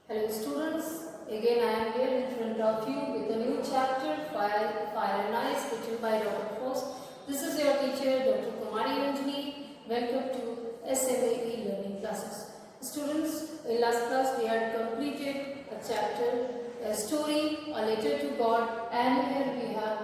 Hello students, again I am here in front of you with a new chapter, Fire and Ice, written by Robert Frost. This is your teacher, Dr. Kumari Anjali. Welcome to SMA e-learning classes. Students, in last class we had completed a chapter, a story, a letter to God, and here we have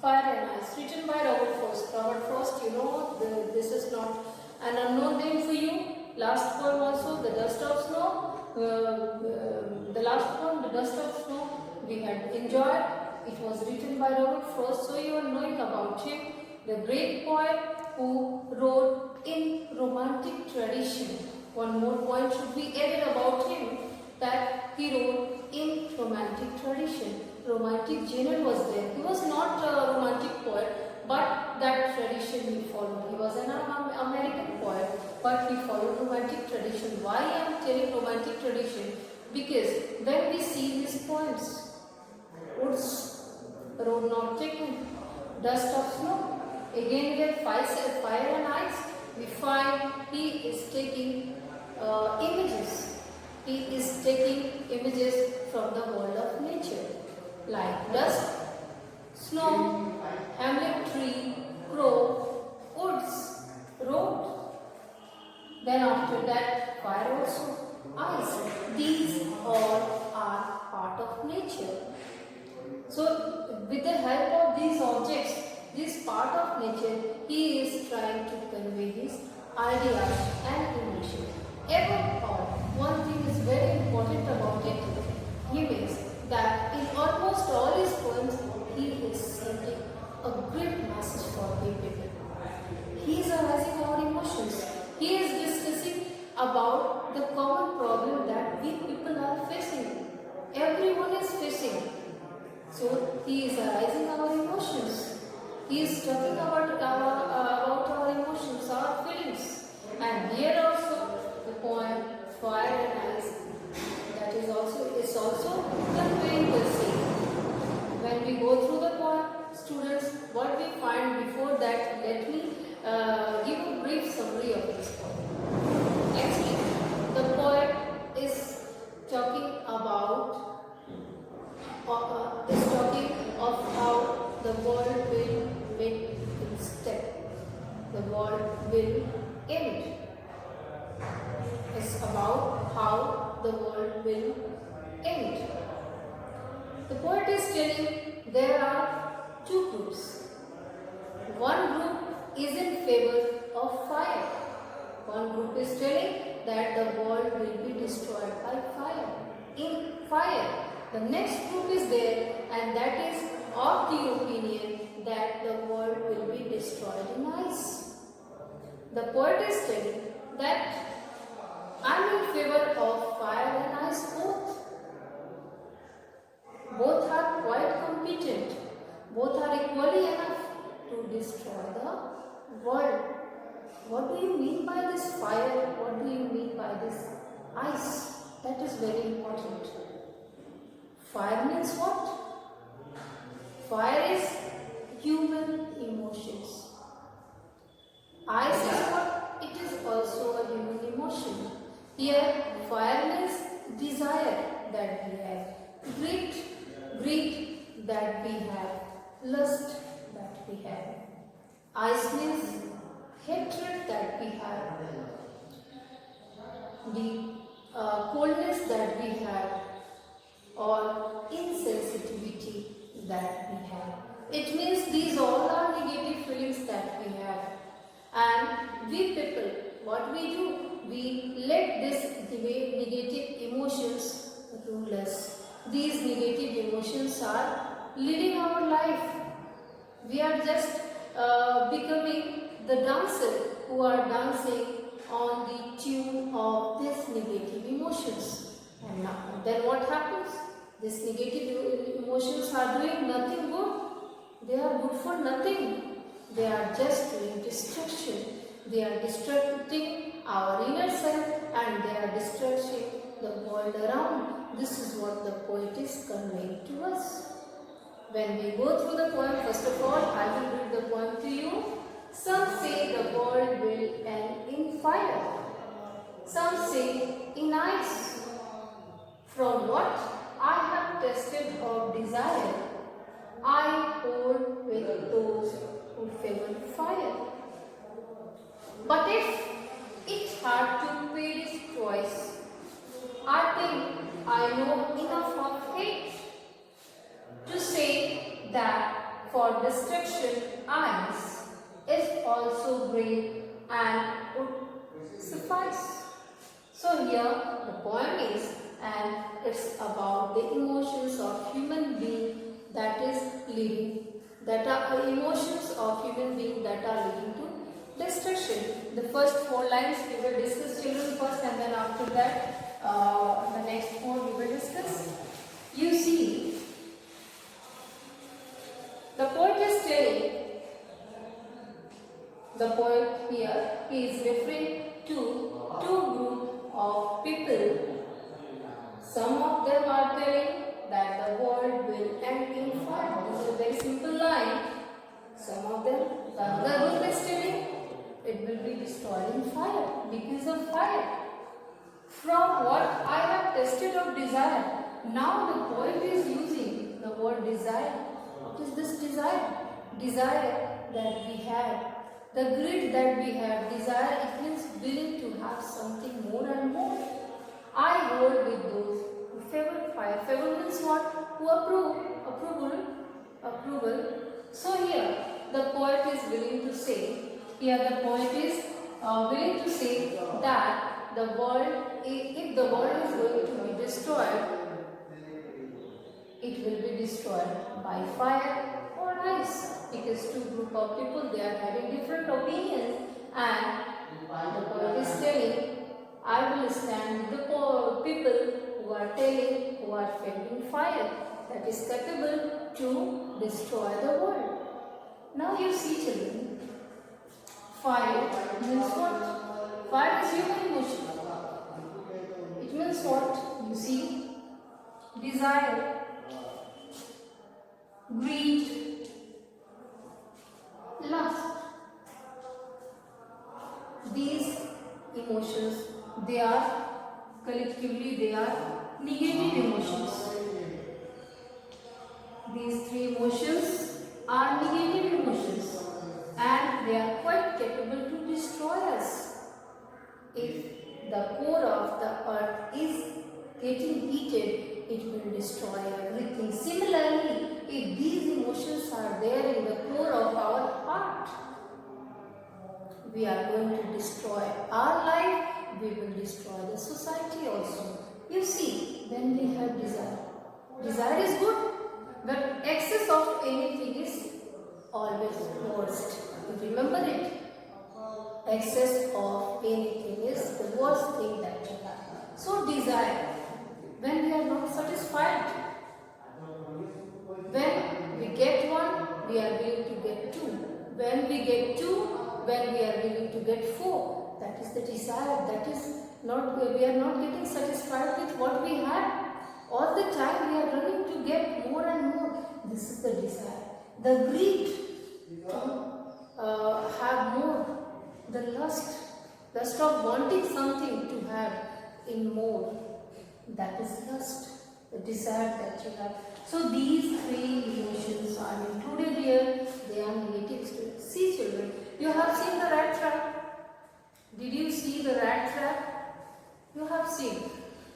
Fire and Ice, written by Robert Frost. Robert Frost, you know, this is not an unknown name for you. Last poem also, The Dust of Snow. The last poem, The Dust of Snow, we had enjoyed. It was written by Robert Frost, so you are knowing about him. The great poet who wrote in romantic tradition. One more point should be added about him, that he wrote in romantic tradition. Romantic genre was there. He was not a romantic poet, but that tradition he followed. He was an American poet, but he followed romantic tradition. Why I am telling romantic tradition? Because when we see his poems, Woods, Road Not Taken, Dust of Snow, again there Fire and Ice, we find he is taking images. He is taking images from the world of nature, like dust, snow, hamlet tree, crow, woods, road. Then after that, fire also, ice. These all are part of nature. So, with the help of these objects, this part of nature, he is trying to convey his ideas and emotions. Above all, one thing is very important about it. He means that in almost all his poems, he is sending a great message for the people. He is arousing our emotions. He is discussing about the common problem that we people are facing. Everyone is facing. So he is arousing our emotions. He is talking about our emotions, our feelings. And here also the poem Fire and Ice, that is also conveying the same. When we go through the poem, students, what we find before that, let me give a brief summary of this poem. Actually, the poet is talking about of how the world will make its step. The world will end. It's about how the world will end. The poet is telling there are two groups. One group is in favor of fire. One group is telling that the world will be destroyed by fire. In fire. The next group is there, and that is of the opinion that the world will be destroyed in ice. The poet is telling that I am in favor of fire and ice both. Both are quite competent. Both are equally enough to destroy the world. What do you mean by this fire? What do you mean by this ice? That is very important. Fire means what? Fire is human emotions. Ice is what? It is also a human emotion. Here, fire means desire that we have, greed that we have, lust that we have. Ice means hatred that we have, the coldness that we have, or insensitivity that we have. It means these all are negative feelings that we have. And we people, what we do? We let these negative emotions rule us. These negative emotions are leading our life. We are just becoming the dancer who are dancing on the tune of these negative emotions. And now, then what happens? These negative emotions are doing nothing good. They are good for nothing. They are just doing destruction. They are destructing our inner self, and they are destructing the world around. This is what the poet is conveying to us. When we go through the poem, first of all, I will read the poem to you. Some say the world will end in fire. Some say in ice. had to pay this twice. I think I know enough of it to say that for destruction eyes is also great and would suffice. So here the poem is, and it's about the emotions of human being that is leading, that are emotions of human being that are leading to destruction. The first 4 lines we will discuss, children, first, and then after that the next 4 we will discuss. You see, the poet is telling, the poet here, he is referring to 2 groups of people. Some of them are telling that the world will end in fire. This is a very simple line. Some of them, the other group is telling it will be destroyed in fire, because of fire. From what I have tested of desire, now the poet is using the word desire. What is this desire? Desire that we have, the greed that we have. Desire, it means willing to have something more and more. I hold with those who favor fire. Favor means what? Who approve. Approval. So here the poet is willing to say, willing to say that the world, if the world is going to be destroyed, it will be destroyed by fire or ice, because 2 groups of people, they are having different opinions, and the poet is telling, I will stand with the people who are telling, who are fending fire that is capable to destroy the world. Now you see, children, fire means what? Fire is human emotion. It means what? You see, desire, greed, lust. These emotions, they are collectively, they are negative emotions. These 3 emotions are negative emotions, and they are quite capable to destroy us. If the core of the earth is getting heated, it will destroy everything. Similarly, if these emotions are there in the core of our heart, we are going to destroy our life, we will destroy the society also. You see, when we have desire, desire is good, but excess of anything is always worst. You remember it? Excess of anything is the worst thing that you have. So desire, when we are not satisfied, when we get 1, we are willing to get 2. When we get 2, when we are willing to get 4, that is the desire. That is not, we are not getting satisfied with what we have. All the time we are running to get more and more. This is the desire. The greed to have more. The lust of wanting something to have in more. That is lust. The desire that you have. So these 3 emotions are included here. They are negative. See, children, you have seen the rat trap. Did you see the rat trap? You have seen.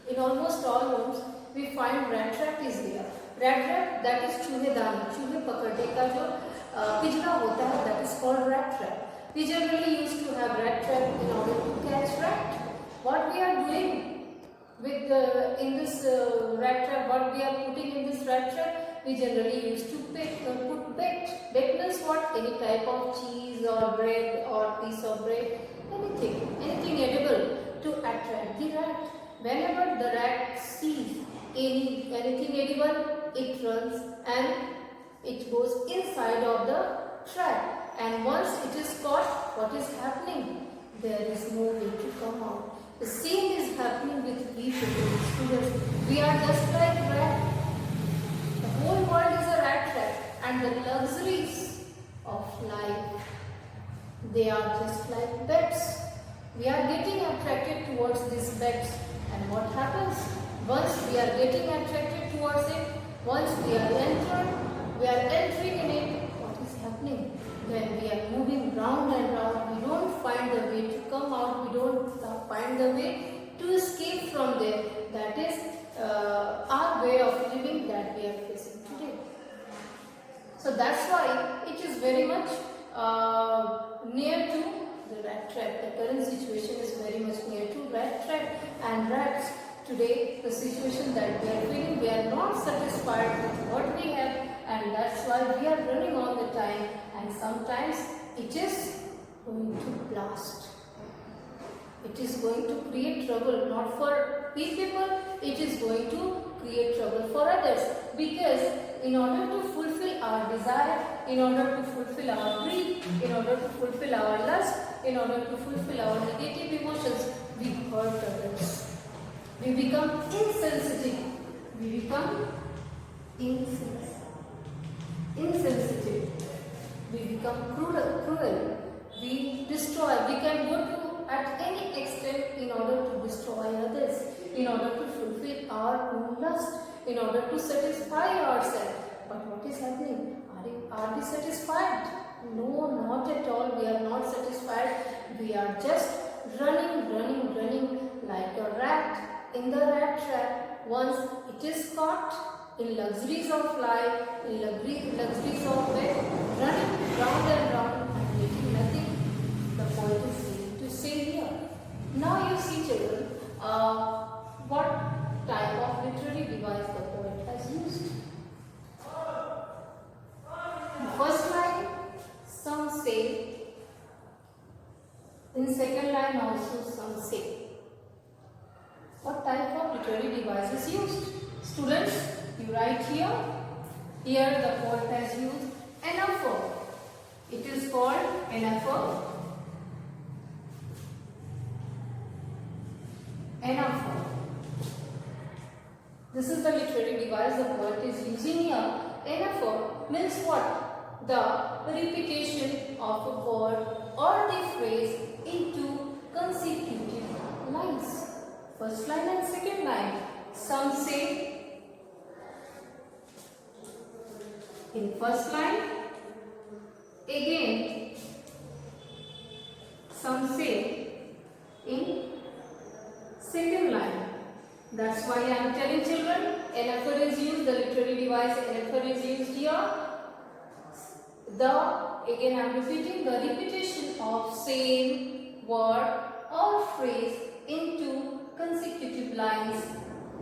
In almost all homes, we find rat trap is there. Rat trap, that is चूहेदान, चूहे पकड़ने का जो पिंजरा होता है, that is called rat trap. We generally used to have rat trap in order to catch rat. What we are doing with in this rat trap, what we are putting in this rat trap, we generally used to put bait. Bait means what? Any type of cheese or bread or piece of bread, anything edible to attract the rat. Whenever the rat sees anything edible, it runs and it goes inside of the trap. And once it is caught, what is happening? There is no way to come out. The same is happening with people, with students. We are just like rat. The whole world is a rat trap, and the luxuries of life, they are just like beds. We are getting attracted towards these beds, and what happens? Once we are getting attracted towards it, once we are entering in it, what is happening? when we are moving round and round, we don't find the way to come out, we don't find the way to escape from there. That is our way of living that we are facing today. So that's why it is very much near to the rat trap. The current situation is very much near to rat trap, and rats today, the situation that we are feeling, we are not satisfied with what we have, and that's why we are running all the time, and sometimes it is going to blast. It is going to create trouble, not for we people, it is going to create trouble for others, because in order to fulfill our desire, in order to fulfill our greed, in order to fulfill our lust, in order to fulfill our negative emotions, we hurt others. We become insensitive. We become insensitive. We become cruel. We destroy. We can go to at any extent in order to destroy others, in order to fulfill our own lust, in order to satisfy ourselves. But what is happening? Are we satisfied? No, not at all. We are not satisfied. We are just running like a rat in the rat trap. Once it is caught in luxuries of life, in luxuries of bed, running round and round and getting nothing, the poet is willing to say here. Now you see, children, what type of literary device the poet has used. The first line, some say. In second line also some say. What type of literary device is used? Students, you write here. Here the poet has used anaphor. It is called anaphor. Anaphor. This is the literary device the poet is using here. Anaphor means what? The repetition of a word or the phrase into consecutive lines. First line and second line. Some say. In first line, again, some say in second line. That's why I am telling children, anaphor is used, the literary device anaphor is used here. Again I am repeating, the repetition of same word or phrase into consecutive lines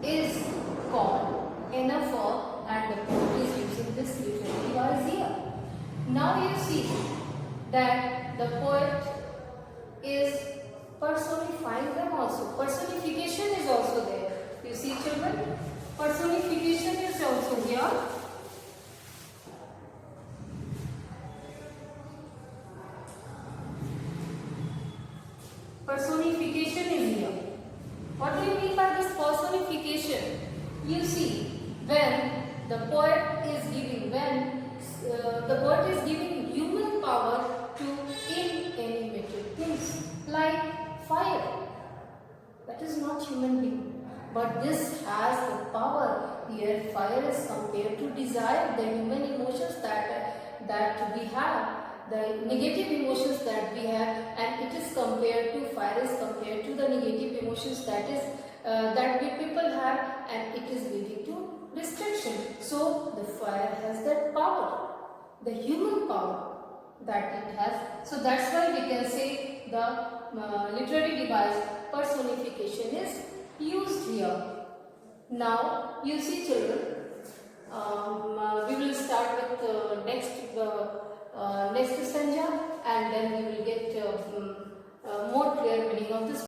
is called anaphor, and the poet is using this literary device here. Now you see that the poet is personifying them also. Personification is also there. You see, children, personification is also here. Personification is here. What do you mean by this personification? You see, when the poet is giving, human power to inanimated things like fire. That is not human being, but this has the power. Here, fire is compared to desire, the human emotions that we have, the negative emotions that we have, and it is compared to, fire is compared to the negative emotions that we people have, and it is leading to destruction. So the fire has that power, the human power that it has. So that's why we can say the literary device personification is used here. Now you see, children, we will start with next Sanja, and then we will get more clear meaning of this.